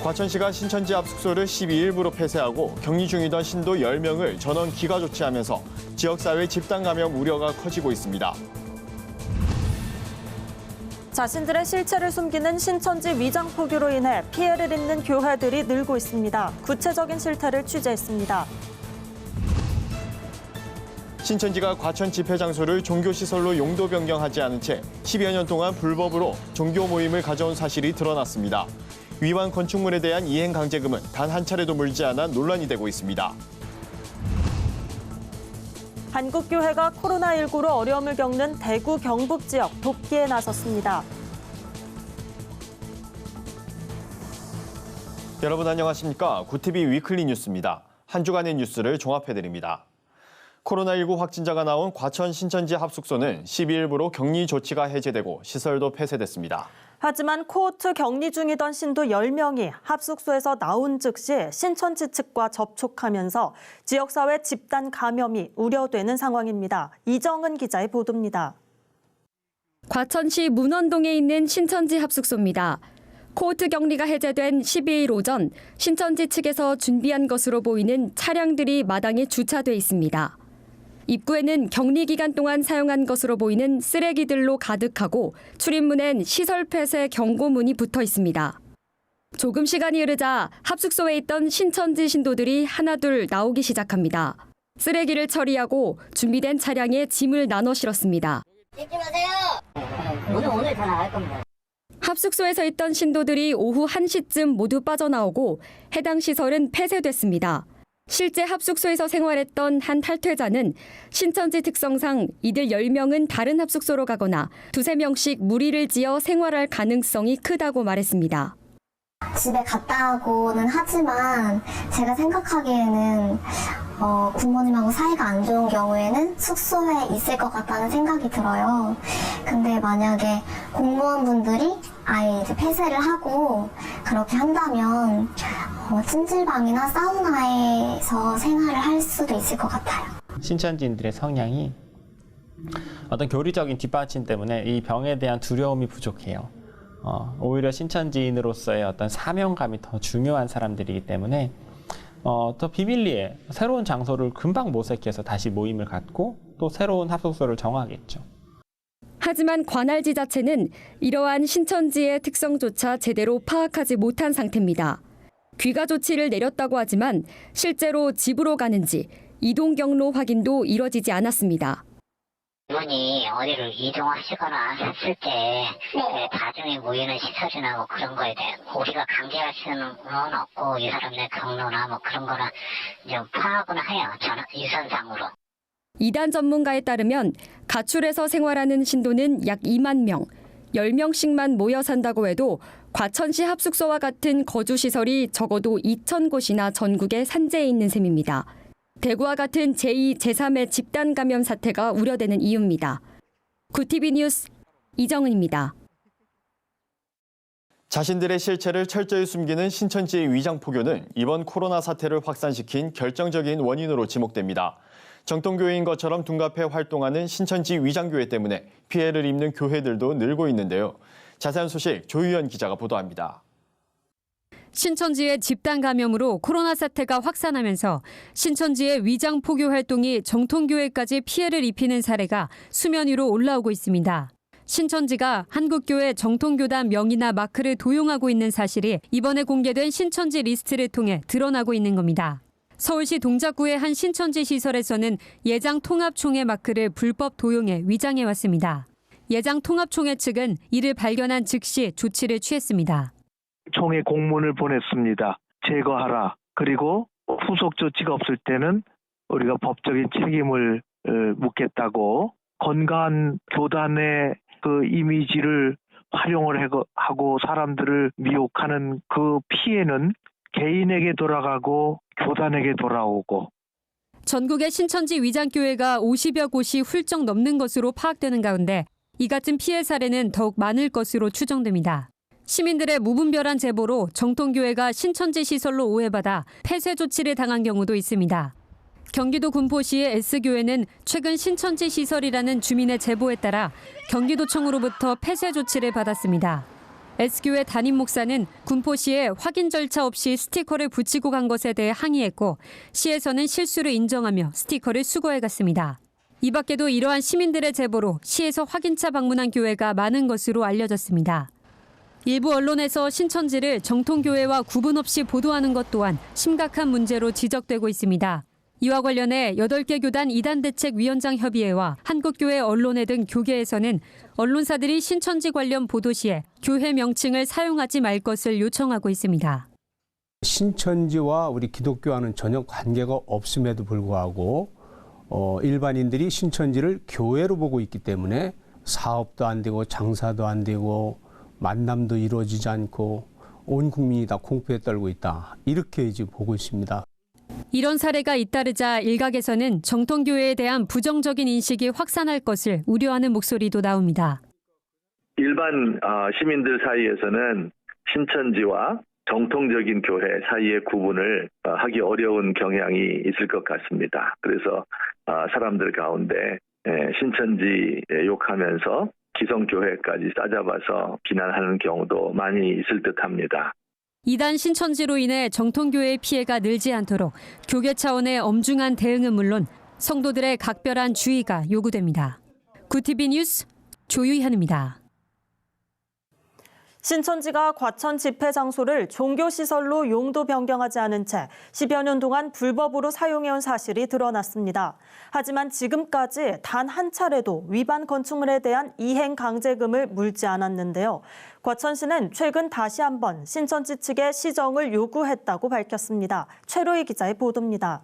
과천시가 신천지 앞 숙소를 12일부로 폐쇄하고 격리 중이던 신도 10명을 전원 기가 조치하면서 지역사회 집단 감염 우려가 커지고 있습니다. 자신들의 실체를 숨기는 신천지 위장 포교로 인해 피해를 입는 교회들이 늘고 있습니다. 구체적인 실태를 취재했습니다. 신천지가 과천 집회 장소를 종교시설로 용도 변경하지 않은 채 10여 년 동안 불법으로 종교 모임을 가져온 사실이 드러났습니다. 위반 건축물에 대한 이행 강제금은 단 한 차례도 물지 않아 논란이 되고 있습니다. 한국교회가 코로나19로 어려움을 겪는 대구 경북 지역 돕기에 나섰습니다. 여러분 안녕하십니까? 구티비 위클리 뉴스입니다. 한 주간의 뉴스를 종합해드립니다. 코로나19 확진자가 나온 과천 신천지 합숙소는 12일부로 격리 조치가 해제되고 시설도 폐쇄됐습니다. 하지만 코호트 격리 중이던 신도 10명이 합숙소에서 나온 즉시 신천지 측과 접촉하면서 지역사회 집단 감염이 우려되는 상황입니다. 이정은 기자의 보도입니다. 과천시 문원동에 있는 신천지 합숙소입니다. 코호트 격리가 해제된 12일 오전 신천지 측에서 준비한 것으로 보이는 차량들이 마당에 주차돼 있습니다. 입구에는 격리 기간 동안 사용한 것으로 보이는 쓰레기들로 가득하고 출입문엔 시설 폐쇄 경고문이 붙어 있습니다. 조금 시간이 흐르자 합숙소에 있던 신천지 신도들이 하나둘 나오기 시작합니다. 쓰레기를 처리하고 준비된 차량에 짐을 나눠 실었습니다. 찍지 마세요. 오늘 다 나갈 겁니다. 합숙소에서 있던 신도들이 오후 1시쯤 모두 빠져나오고 해당 시설은 폐쇄됐습니다. 실제 합숙소에서 생활했던 한 탈퇴자는 신천지 특성상 이들 10명은 다른 합숙소로 가거나 두세 명씩 무리를 지어 생활할 가능성이 크다고 말했습니다. 집에 갔다고는 하지만 제가 생각하기에는 부모님하고 사이가 안 좋은 경우에는 숙소에 있을 것 같다는 생각이 들어요. 근데 만약에 공무원분들이 아예 이제 폐쇄를 하고 그렇게 한다면 찜질방이나 사우나에서 생활을 할 수도 있을 것 같아요. 신천지인들의 성향이 어떤 교리적인 뒷받침 때문에 이 병에 대한 두려움이 부족해요. 오히려 신천지인으로서의 어떤 사명감이 더 중요한 사람들이기 때문에 더 비밀리에 새로운 장소를 금방 모색해서 다시 모임을 갖고 또 새로운 합숙소를 정하겠죠. 하지만 관할지 자체는 이러한 신천지의 특성조차 제대로 파악하지 못한 상태입니다. 귀가 조치를 내렸다고 하지만 실제로 집으로 가는지 이동 경로 확인도 이뤄지지 않았습니다. 이분이 어디를 이동하시거나 했을 때 다중에 모이는 시설이나 뭐 그런 거에 대해 우리가 강제할 수는 없고 이 사람의 경로나 뭐 그런 거나 좀 파악은 해요. 저는 유선상으로. 이단 전문가에 따르면 가출해서 생활하는 신도는 약 2만 명, 10명씩만 모여 산다고 해도 과천시 합숙소와 같은 거주시설이 적어도 2,000곳이나 전국에 산재해 있는 셈입니다. 대구와 같은 제2, 제3의 집단 감염 사태가 우려되는 이유입니다. 구티비 뉴스 이정은입니다. 자신들의 실체를 철저히 숨기는 신천지의 위장 포교는 이번 코로나 사태를 확산시킨 결정적인 원인으로 지목됩니다. 정통교회인 것처럼 둔갑해 활동하는 신천지 위장교회 때문에 피해를 입는 교회들도 늘고 있는데요. 자세한 소식 조유연 기자가 보도합니다. 신천지의 집단 감염으로 코로나 사태가 확산하면서 신천지의 위장 포교 활동이 정통교회까지 피해를 입히는 사례가 수면 위로 올라오고 있습니다. 신천지가 한국교회 정통교단 명의나 마크를 도용하고 있는 사실이 이번에 공개된 신천지 리스트를 통해 드러나고 있는 겁니다. 서울시 동작구의 한 신천지 시설에서는 예장통합총회 마크를 불법 도용해 위장해왔습니다. 예장통합총회 측은 이를 발견한 즉시 조치를 취했습니다. 총회 공문을 보냈습니다. 제거하라. 그리고 후속 조치가 없을 때는 우리가 법적인 책임을 묻겠다고 건강한 교단의 그 이미지를 활용을 하고 사람들을 미혹하는 그 피해는 개인에게 돌아가고 교단에게 돌아오고. 전국의 신천지 위장교회가 50여 곳이 훌쩍 넘는 것으로 파악되는 가운데 이 같은 피해 사례는 더욱 많을 것으로 추정됩니다. 시민들의 무분별한 제보로 정통교회가 신천지 시설로 오해받아 폐쇄 조치를 당한 경우도 있습니다. 경기도 군포시의 S교회는 최근 신천지 시설이라는 주민의 제보에 따라 경기도청으로부터 폐쇄 조치를 받았습니다. S교회 담임 목사는 군포시에 확인 절차 없이 스티커를 붙이고 간 것에 대해 항의했고 시에서는 실수를 인정하며 스티커를 수거해 갔습니다. 이 밖에도 이러한 시민들의 제보로 시에서 확인차 방문한 교회가 많은 것으로 알려졌습니다. 일부 언론에서 신천지를 정통교회와 구분 없이 보도하는 것 또한 심각한 문제로 지적되고 있습니다. 이와 관련해 8개 교단 이단대책위원장 협의회와 한국교회 언론회 등 교계에서는 언론사들이 신천지 관련 보도 시에 교회 명칭을 사용하지 말 것을 요청하고 있습니다. 신천지와 우리 기독교와는 전혀 관계가 없음에도 불구하고 일반인들이 신천지를 교회로 보고 있기 때문에 사업도 안 되고 장사도 안 되고 만남도 이루어지지 않고 온 국민이 다 공포에 떨고 있다. 이렇게 이제 보고 있습니다. 이런 사례가 잇따르자 일각에서는 정통교회에 대한 부정적인 인식이 확산할 것을 우려하는 목소리도 나옵니다. 일반 시민들 사이에서는 신천지와 정통적인 교회 사이의 구분을 하기 어려운 경향이 있을 것 같습니다. 그래서 사람들 가운데 신천지 욕하면서 기성교회까지 싸잡아서 비난하는 경우도 많이 있을 듯합니다. 이단 신천지로 인해 정통교회의 피해가 늘지 않도록 교계 차원의 엄중한 대응은 물론 성도들의 각별한 주의가 요구됩니다. 구티비 뉴스 조유현입니다. 신천지가 과천 집회 장소를 종교시설로 용도 변경하지 않은 채 10여 년 동안 불법으로 사용해온 사실이 드러났습니다. 하지만 지금까지 단 한 차례도 위반 건축물에 대한 이행 강제금을 물지 않았는데요. 과천시는 최근 다시 한번 신천지 측에 시정을 요구했다고 밝혔습니다. 최로희 기자의 보도입니다.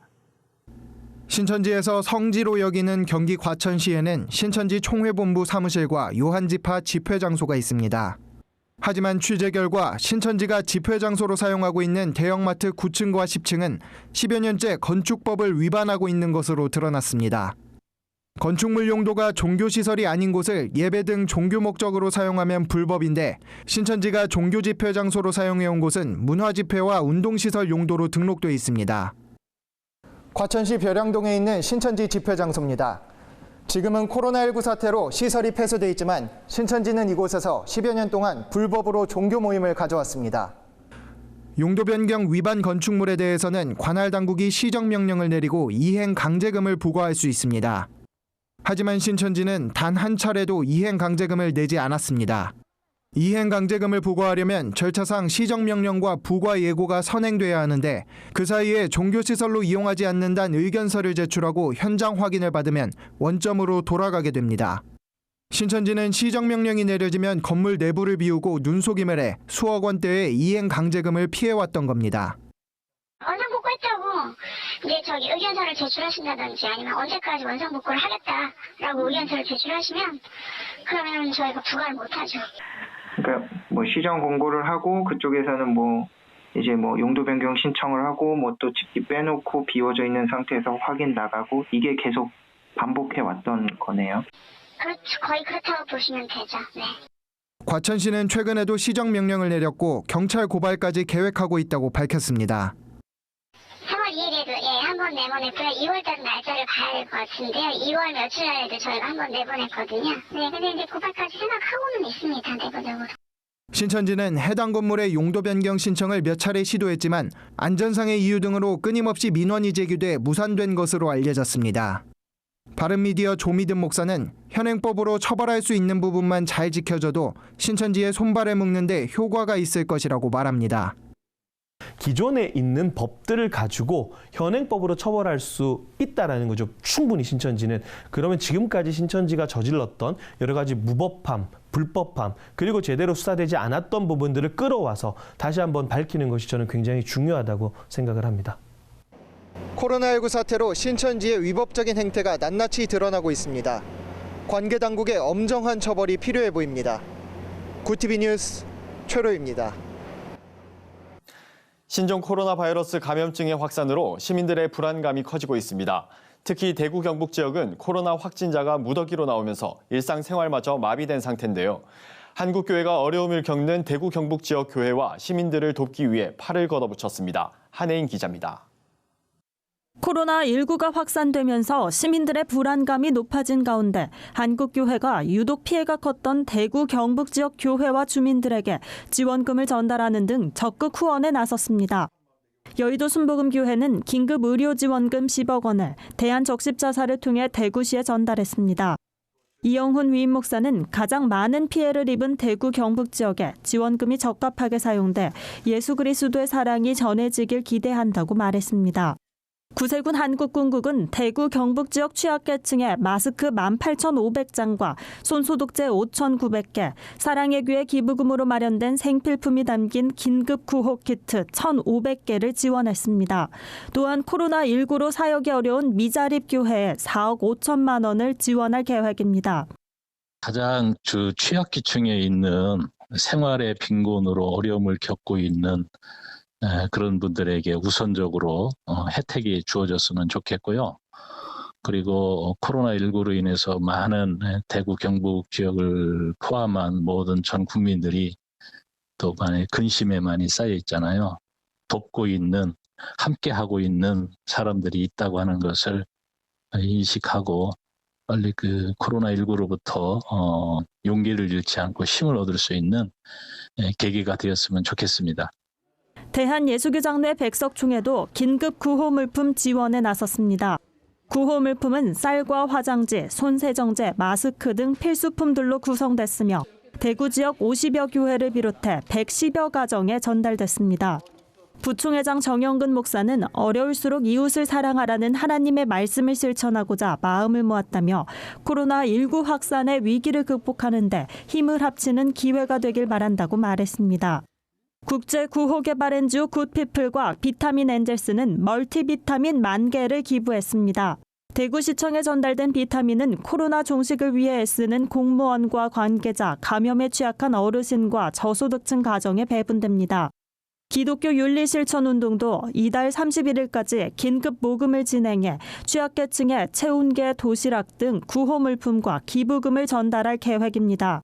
신천지에서 성지로 여기는 경기 과천시에는 신천지 총회본부 사무실과 요한지파 집회 장소가 있습니다. 하지만 취재 결과 신천지가 집회 장소로 사용하고 있는 대형마트 9층과 10층은 10여 년째 건축법을 위반하고 있는 것으로 드러났습니다. 건축물 용도가 종교시설이 아닌 곳을 예배 등 종교 목적으로 사용하면 불법인데 신천지가 종교 집회 장소로 사용해온 곳은 문화집회와 운동시설 용도로 등록돼 있습니다. 과천시 벼량동에 있는 신천지 집회 장소입니다. 지금은 코로나19 사태로 시설이 폐쇄돼 있지만 신천지는 이곳에서 10여 년 동안 불법으로 종교 모임을 가져왔습니다. 용도 변경 위반 건축물에 대해서는 관할 당국이 시정 명령을 내리고 이행 강제금을 부과할 수 있습니다. 하지만 신천지는 단 한 차례도 이행 강제금을 내지 않았습니다. 이행 강제금을 부과하려면 절차상 시정 명령과 부과 예고가 선행돼야 하는데 그 사이에 종교시설로 이용하지 않는다는 의견서를 제출하고 현장 확인을 받으면 원점으로 돌아가게 됩니다. 신천지는 시정 명령이 내려지면 건물 내부를 비우고 눈속임을 해 수억 원대의 이행 강제금을 피해왔던 겁니다. 원상복구했다고 이제 의견서를 제출하신다든지 아니면 언제까지 원상복구를 하겠다라고 의견서를 제출하시면 그러면 저희가 부과를 못하죠. 그러니까 뭐 시정 공고를 하고 그쪽에서는 이제 용도 변경 신청을 하고 또 집기 빼놓고 비워져 있는 상태에서 확인 나가고 이게 계속 반복해 왔던 거네요. 그렇죠. 거의 그렇다고 보시면 되죠. 네. 과천시는 최근에도 시정 명령을 내렸고 경찰 고발까지 계획하고 있다고 밝혔습니다. 3월 2일에도 한번 내보냈고요. 2월달 날짜를 봐야 될 것 같은데요. 2월 며칠 날에도 저희가 한번 내보냈거든요. 네, 근데 이제 고발까지 생각하고는 있습니다. 내부적으로. 신천지는 해당 건물의 용도 변경 신청을 몇 차례 시도했지만 안전상의 이유 등으로 끊임없이 민원이 제기돼 무산된 것으로 알려졌습니다. 바른미디어 조미든 목사는 현행법으로 처벌할 수 있는 부분만 잘 지켜져도 신천지의 손발을 묶는 데 효과가 있을 것이라고 말합니다. 기존에 있는 법들을 가지고 현행법으로 처벌할 수 있다라는 거죠. 충분히 신천지는. 그러면 지금까지 신천지가 저질렀던 여러 가지 무법함, 불법함, 그리고 제대로 수사되지 않았던 부분들을 끌어와서 다시 한번 밝히는 것이 저는 굉장히 중요하다고 생각을 합니다. 코로나19 사태로 신천지의 위법적인 행태가 낱낱이 드러나고 있습니다. 관계 당국의 엄정한 처벌이 필요해 보입니다. 구티비 뉴스 최로입니다. 신종 코로나 바이러스 감염증의 확산으로 시민들의 불안감이 커지고 있습니다. 특히 대구 경북 지역은 코로나 확진자가 무더기로 나오면서 일상생활마저 마비된 상태인데요. 한국교회가 어려움을 겪는 대구 경북 지역 교회와 시민들을 돕기 위해 팔을 걷어붙였습니다. 한혜인 기자입니다. 코로나19가 확산되면서 시민들의 불안감이 높아진 가운데 한국교회가 유독 피해가 컸던 대구 경북 지역 교회와 주민들에게 지원금을 전달하는 등 적극 후원에 나섰습니다. 여의도 순복음교회는 긴급 의료지원금 10억 원을 대한적십자사를 통해 대구시에 전달했습니다. 이영훈 위임 목사는 가장 많은 피해를 입은 대구 경북 지역에 지원금이 적합하게 사용돼 예수 그리스도의 사랑이 전해지길 기대한다고 말했습니다. 구세군 한국군국은 대구 경북 지역 취약계층에 마스크 18,500장과 손소독제 5,900개, 사랑의 귀에 기부금으로 마련된 생필품이 담긴 긴급 구호 키트 1,500개를 지원했습니다. 또한 코로나19로 사역이 어려운 미자립 교회에 4억 5천만 원을 지원할 계획입니다. 가장 취약계층에 있는 생활의 빈곤으로 어려움을 겪고 있는 그런 분들에게 우선적으로 혜택이 주어졌으면 좋겠고요. 그리고 코로나19로 인해서 많은 대구 경북 지역을 포함한 모든 전 국민들이 또 많이 근심에 많이 쌓여 있잖아요. 돕고 있는, 함께하고 있는 사람들이 있다고 하는 것을 인식하고 빨리 그 코로나19로부터 용기를 잃지 않고 힘을 얻을 수 있는 계기가 되었으면 좋겠습니다. 대한예수교장내 백석총회도 긴급 구호 물품 지원에 나섰습니다. 구호 물품은 쌀과 화장지, 손세정제, 마스크 등 필수품들로 구성됐으며 대구 지역 50여 교회를 비롯해 110여 가정에 전달됐습니다. 부총회장 정영근 목사는 어려울수록 이웃을 사랑하라는 하나님의 말씀을 실천하고자 마음을 모았다며 코로나19 확산의 위기를 극복하는 데 힘을 합치는 기회가 되길 바란다고 말했습니다. 국제 구호 개발 NGO 굿피플과 비타민 엔젤스는 멀티비타민 10,000개를 기부했습니다. 대구시청에 전달된 비타민은 코로나 종식을 위해 애쓰는 공무원과 관계자, 감염에 취약한 어르신과 저소득층 가정에 배분됩니다. 기독교 윤리실천운동도 이달 31일까지 긴급 모금을 진행해 취약계층에 체온계, 도시락 등 구호 물품과 기부금을 전달할 계획입니다.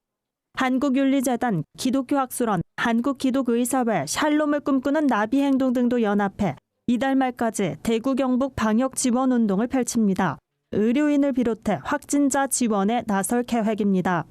한국윤리재단, 기독교학술원, 한국기독의사회, 샬롬을 꿈꾸는 나비행동 등도 연합해 이달 말까지 대구 경북 방역지원운동을 펼칩니다. 의료인을 비롯해 확진자 지원에 나설 계획입니다.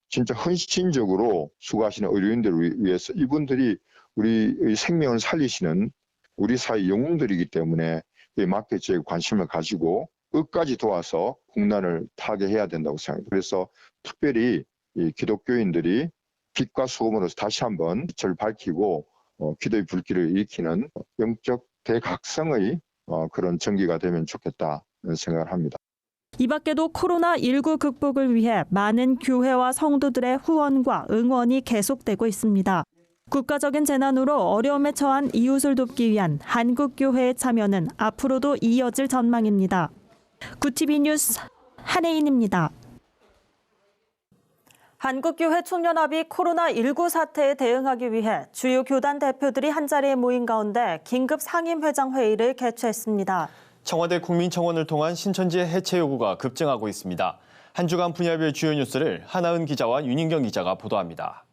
진짜 헌신적으로 수고하시는 의료인들을 위해서 이분들이 우리의 생명을 살리시는 우리 사회 영웅들이기 때문에 이 마켓에 관심을 가지고 끝까지 도와서 국난을 타개해야 된다고 생각합니다. 그래서 특별히 이 기독교인들이 빛과 소금으로서 다시 한번 빛을 밝히고 기도의 불길을 일으키는 영적 대각성의 그런 전기가 되면 좋겠다 생각을 합니다. 이 밖에도 코로나19 극복을 위해 많은 교회와 성도들의 후원과 응원이 계속되고 있습니다. 국가적인 재난으로 어려움에 처한 이웃을 돕기 위한 한국교회의 참여는 앞으로도 이어질 전망입니다. 구TV 뉴스 한혜인입니다. 한국교회 총연합이 코로나19 사태에 대응하기 위해 주요 교단 대표들이 한자리에 모인 가운데 긴급 상임회장 회의를 개최했습니다. 청와대 국민청원을 통한 신천지의 해체 요구가 급증하고 있습니다. 한 주간 분야별 주요 뉴스를 하나은 기자와 윤인경 기자가 보도합니다.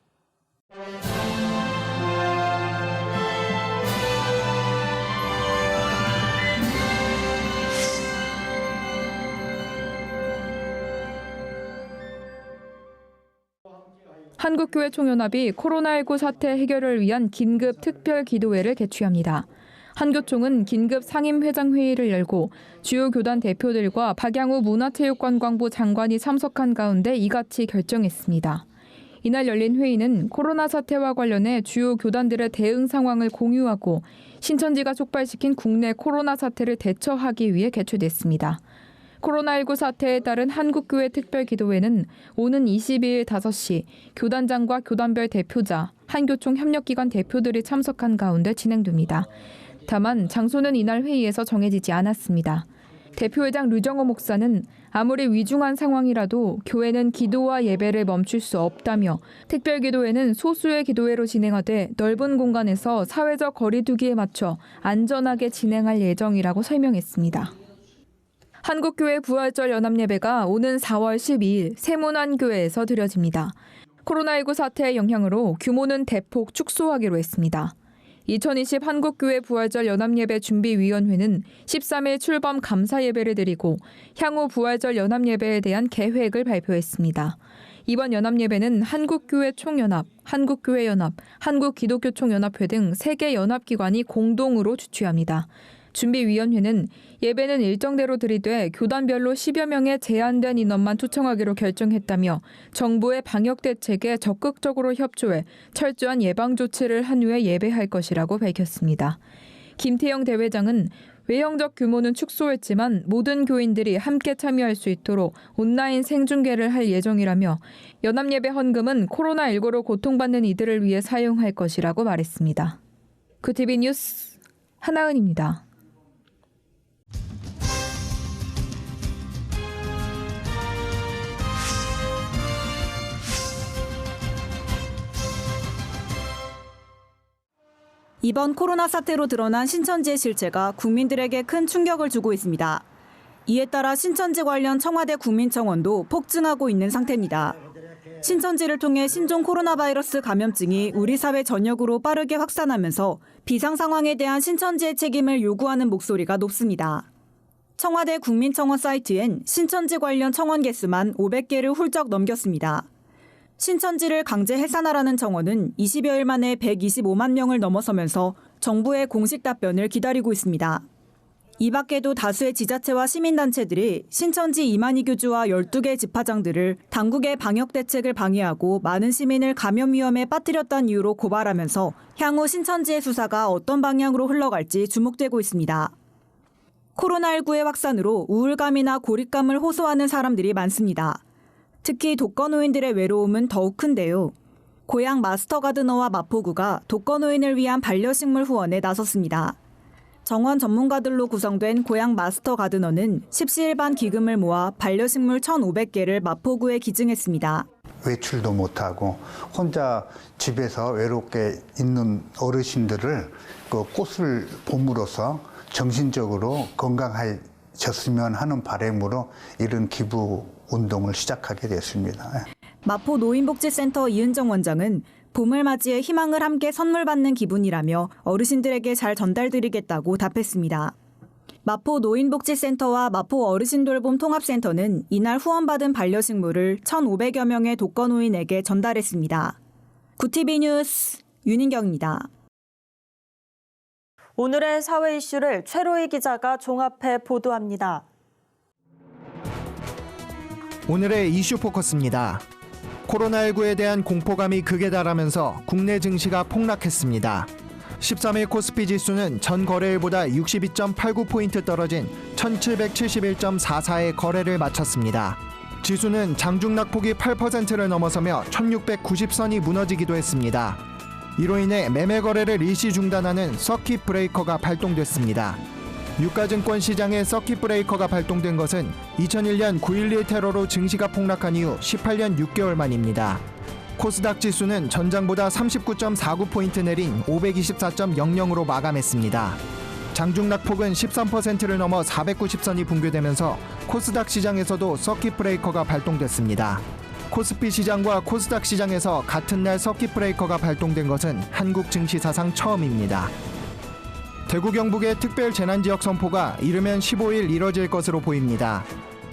한국교회 총연합이 코로나19 사태 해결을 위한 긴급 특별 기도회를 개최합니다. 한교총은 긴급 상임회장 회의를 열고 주요 교단 대표들과 박양우 문화체육관광부 장관이 참석한 가운데 이같이 결정했습니다. 이날 열린 회의는 코로나 사태와 관련해 주요 교단들의 대응 상황을 공유하고 신천지가 촉발시킨 국내 코로나 사태를 대처하기 위해 개최됐습니다. 코로나19 사태에 따른 한국교회 특별기도회는 오는 22일 5시 교단장과 교단별 대표자, 한교총 협력기관 대표들이 참석한 가운데 진행됩니다. 다만 장소는 이날 회의에서 정해지지 않았습니다. 대표회장 류정호 목사는 아무리 위중한 상황이라도 교회는 기도와 예배를 멈출 수 없다며 특별기도회는 소수의 기도회로 진행하되 넓은 공간에서 사회적 거리 두기에 맞춰 안전하게 진행할 예정이라고 설명했습니다. 한국교회 부활절 연합예배가 오는 4월 12일 세문안교회에서 드려집니다. 코로나19 사태의 영향으로 규모는 대폭 축소하기로 했습니다. 2020 한국교회 부활절 연합예배 준비위원회는 13일 출범 감사 예배를 드리고 향후 부활절 연합예배에 대한 계획을 발표했습니다. 이번 연합예배는 한국교회 총연합, 한국교회연합, 한국기독교총연합회 등 3개 연합기관이 공동으로 주최합니다. 준비위원회는 예배는 일정대로 들이되 교단별로 10여 명의 제한된 인원만 초청하기로 결정했다며 정부의 방역 대책에 적극적으로 협조해 철저한 예방 조치를 한 후에 예배할 것이라고 밝혔습니다. 김태영 대회장은 외형적 규모는 축소했지만 모든 교인들이 함께 참여할 수 있도록 온라인 생중계를 할 예정이라며 연합예배 헌금은 코로나19로 고통받는 이들을 위해 사용할 것이라고 말했습니다. QTV 뉴스 하나은입니다. 이번 코로나 사태로 드러난 신천지의 실체가 국민들에게 큰 충격을 주고 있습니다. 이에 따라 신천지 관련 청와대 국민청원도 폭증하고 있는 상태입니다. 신천지를 통해 신종 코로나 바이러스 감염증이 우리 사회 전역으로 빠르게 확산하면서 비상 상황에 대한 신천지의 책임을 요구하는 목소리가 높습니다. 청와대 국민청원 사이트엔 신천지 관련 청원 개수만 500개를 훌쩍 넘겼습니다. 신천지를 강제 해산하라는 청원은 20여일 만에 125만 명을 넘어서면서 정부의 공식 답변을 기다리고 있습니다. 이 밖에도 다수의 지자체와 시민단체들이 신천지 이만희 교주와 12개 집화장들을 당국의 방역 대책을 방해하고 많은 시민을 감염 위험에 빠뜨렸다는 이유로 고발하면서 향후 신천지의 수사가 어떤 방향으로 흘러갈지 주목되고 있습니다. 코로나19의 확산으로 우울감이나 고립감을 호소하는 사람들이 많습니다. 특히 독거노인들의 외로움은 더욱 큰데요. 고향 마스터 가드너와 마포구가 독거노인을 위한 반려식물 후원에 나섰습니다. 정원 전문가들로 구성된 고향 마스터 가드너는 십시일반 기금을 모아 반려식물 1,500개를 마포구에 기증했습니다. 외출도 못하고 혼자 집에서 외롭게 있는 어르신들을 그 꽃을 봄으로써 정신적으로 건강해졌으면 하는 바람으로 이런 기부 운동을 시작하게 됐습니다. 마포 노인복지센터 이은정 원장은 봄을 맞이해 희망을 함께 선물 받는 기분이라며 어르신들에게 잘 전달드리겠다고 답했습니다. 마포 노인복지센터와 마포 어르신돌봄 통합센터는 이날 후원받은 반려식물을 1,500여 명의 독거노인에게 전달했습니다. QTV 뉴스 윤인경입니다. 오늘의 사회 이슈를 최로희 기자가 종합해 보도합니다. 오늘의 이슈 포커스입니다. 코로나19에 대한 공포감이 극에 달하면서 국내 증시가 폭락했습니다. 13일 코스피 지수는 전 거래일보다 62.89포인트 떨어진 1771.44의 거래를 마쳤습니다. 지수는 장중낙폭이 8%를 넘어서며 1690선이 무너지기도 했습니다. 이로 인해 매매 거래를 일시 중단하는 서킷 브레이커가 발동됐습니다. 유가증권 시장에 서킷 브레이커가 발동된 것은 2001년 9.11 테러로 증시가 폭락한 이후 18년 6개월 만입니다. 코스닥 지수는 전장보다 39.49포인트 내린 524.00으로 마감했습니다. 장중낙폭은 13%를 넘어 490선이 붕괴되면서 코스닥 시장에서도 서킷 브레이커가 발동됐습니다. 코스피 시장과 코스닥 시장에서 같은 날 서킷 브레이커가 발동된 것은 한국 증시 사상 처음입니다. 대구 경북의 특별 재난지역 선포가 이르면 15일 이뤄질 것으로 보입니다.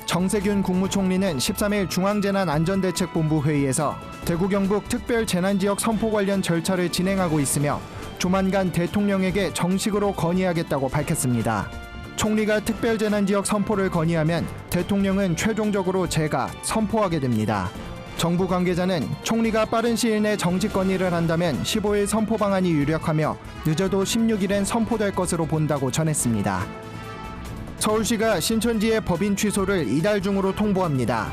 정세균 국무총리는 13일 중앙재난안전대책본부 회의에서 대구 경북 특별 재난지역 선포 관련 절차를 진행하고 있으며 조만간 대통령에게 정식으로 건의하겠다고 밝혔습니다. 총리가 특별 재난지역 선포를 건의하면 대통령은 최종적으로 선포하게 됩니다. 정부 관계자는 총리가 빠른 시일 내 정식 건의를 한다면 15일 선포 방안이 유력하며 늦어도 16일엔 선포될 것으로 본다고 전했습니다. 서울시가 신천지의 법인 취소를 이달 중으로 통보합니다.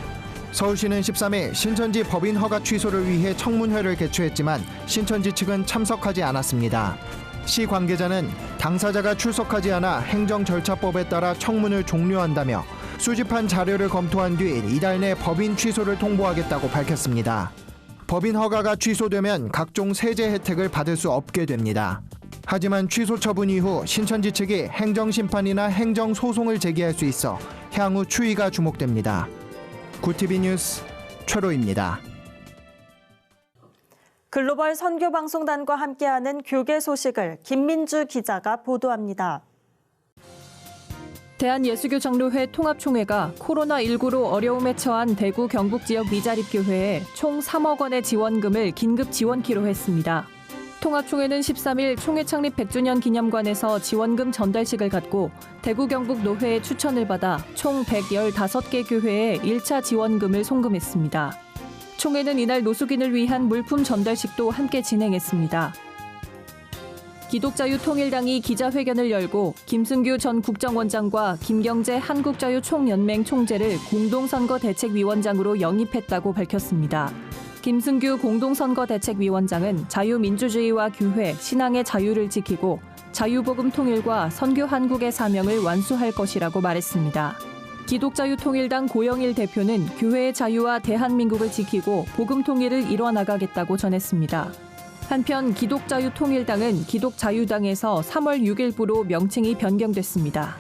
서울시는 13일 신천지 법인 허가 취소를 위해 청문회를 개최했지만 신천지 측은 참석하지 않았습니다. 시 관계자는 당사자가 출석하지 않아 행정절차법에 따라 청문을 종료한다며 수집한 자료를 검토한 뒤 이달 내 법인 취소를 통보하겠다고 밝혔습니다. 법인 허가가 취소되면 각종 세제 혜택을 받을 수 없게 됩니다. 하지만 취소 처분 이후 신천지 측이 행정심판이나 행정소송을 제기할 수 있어 향후 추이가 주목됩니다. QTV 뉴스 최로입니다. 글로벌 선교방송단과 함께하는 교계 소식을 김민주 기자가 보도합니다. 대한예수교장로회 통합총회가 코로나19로 어려움에 처한 대구 경북 지역 미자립교회에 총 3억 원의 지원금을 긴급 지원키로 했습니다. 통합총회는 13일 총회 창립 100주년 기념관에서 지원금 전달식을 갖고 대구 경북 노회의 추천을 받아 총 115개 교회에 1차 지원금을 송금했습니다. 총회는 이날 노숙인을 위한 물품 전달식도 함께 진행했습니다. 기독자유통일당이 기자회견을 열고 김승규 전 국정원장과 김경재 한국자유총연맹 총재를 공동선거대책위원장으로 영입했다고 밝혔습니다. 김승규 공동선거대책위원장은 자유민주주의와 교회, 신앙의 자유를 지키고 자유복음 통일과 선교 한국의 사명을 완수할 것이라고 말했습니다. 기독자유통일당 고영일 대표는 교회의 자유와 대한민국을 지키고 복음 통일을 이뤄나가겠다고 전했습니다. 한편 기독자유통일당은 기독자유당에서 3월 6일부로 명칭이 변경됐습니다.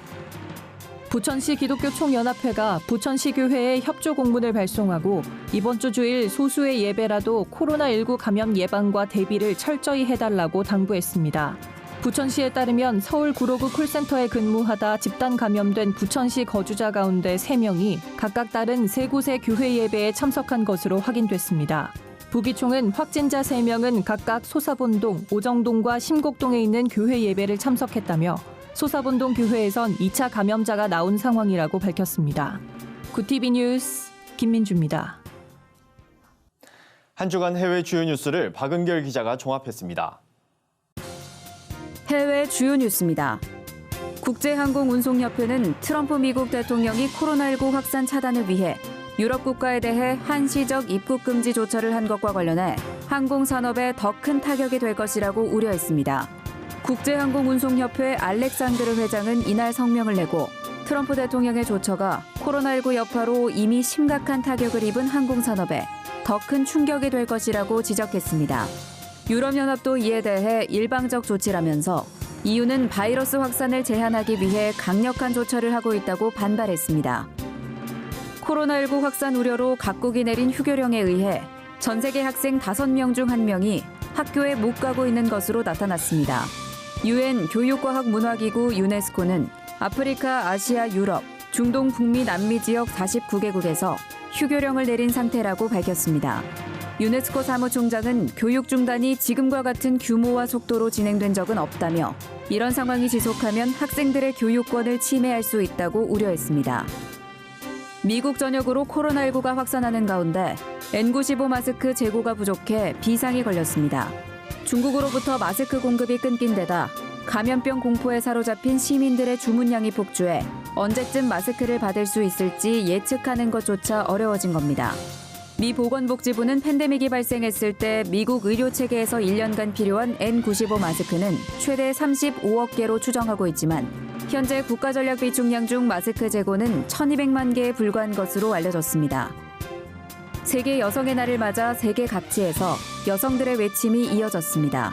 부천시 기독교총연합회가 부천시 교회에 협조 공문을 발송하고 이번 주 주일 소수의 예배라도 코로나19 감염 예방과 대비를 철저히 해달라고 당부했습니다. 부천시에 따르면 서울 구로구 콜센터에 근무하다 집단 감염된 부천시 거주자 가운데 3명이 각각 다른 3곳의 교회 예배에 참석한 것으로 확인됐습니다. 부기총은 확진자 3명은 각각 소사본동, 오정동과 심곡동에 있는 교회 예배를 참석했다며 소사본동 교회에선 2차 감염자가 나온 상황이라고 밝혔습니다. 구TV 뉴스 김민주입니다. 한 주간 해외 주요 뉴스를 박은결 기자가 종합했습니다. 해외 주요 뉴스입니다. 국제항공운송협회는 트럼프 미국 대통령이 코로나19 확산 차단을 위해 유럽 국가에 대해 한시적 입국 금지 조처를 한 것과 관련해 항공산업에 더 큰 타격이 될 것이라고 우려했습니다. 국제항공운송협회 알렉산드르 회장은 이날 성명을 내고 트럼프 대통령의 조처가 코로나19 여파로 이미 심각한 타격을 입은 항공산업에 더 큰 충격이 될 것이라고 지적했습니다. 유럽연합도 이에 대해 일방적 조치라면서 EU는 바이러스 확산을 제한하기 위해 강력한 조처를 하고 있다고 반발했습니다. 코로나19 확산 우려로 각국이 내린 휴교령에 의해 전 세계 학생 5명 중 1명이 학교에 못 가고 있는 것으로 나타났습니다. UN 교육과학문화기구 유네스코는 아프리카, 아시아, 유럽, 중동, 북미, 남미 지역 49개국에서 휴교령을 내린 상태라고 밝혔습니다. 유네스코 사무총장은 교육 중단이 지금과 같은 규모와 속도로 진행된 적은 없다며 이런 상황이 지속하면 학생들의 교육권을 침해할 수 있다고 우려했습니다. 미국 전역으로 코로나19가 확산하는 가운데 N95 마스크 재고가 부족해 비상이 걸렸습니다. 중국으로부터 마스크 공급이 끊긴 데다 감염병 공포에 사로잡힌 시민들의 주문량이 폭주해 언제쯤 마스크를 받을 수 있을지 예측하는 것조차 어려워진 겁니다. 미 보건복지부는 팬데믹이 발생했을 때 미국 의료체계에서 1년간 필요한 N95 마스크는 최대 35억 개로 추정하고 있지만 현재 국가전략 비축량 중 마스크 재고는 1,200만 개에 불과한 것으로 알려졌습니다. 세계 여성의 날을 맞아 세계 각지에서 여성들의 외침이 이어졌습니다.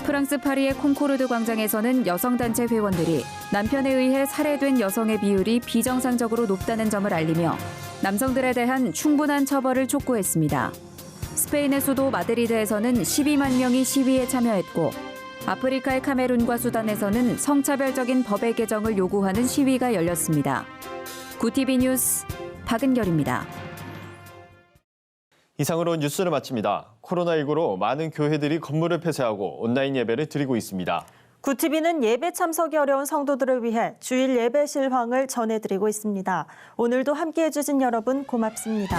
프랑스 파리의 콩코르드 광장에서는 여성단체 회원들이 남편에 의해 살해된 여성의 비율이 비정상적으로 높다는 점을 알리며 남성들에 대한 충분한 처벌을 촉구했습니다. 스페인의 수도 마드리드에서는 12만 명이 시위에 참여했고 아프리카의 카메룬과 수단에서는 성차별적인 법의 개정을 요구하는 시위가 열렸습니다. 구TV 뉴스 박은결입니다. 이상으로 뉴스를 마칩니다. 코로나19로 많은 교회들이 건물을 폐쇄하고 온라인 예배를 드리고 있습니다. 구TV는 예배 참석이 어려운 성도들을 위해 주일 예배 실황을 전해드리고 있습니다. 오늘도 함께해 주신 여러분 고맙습니다.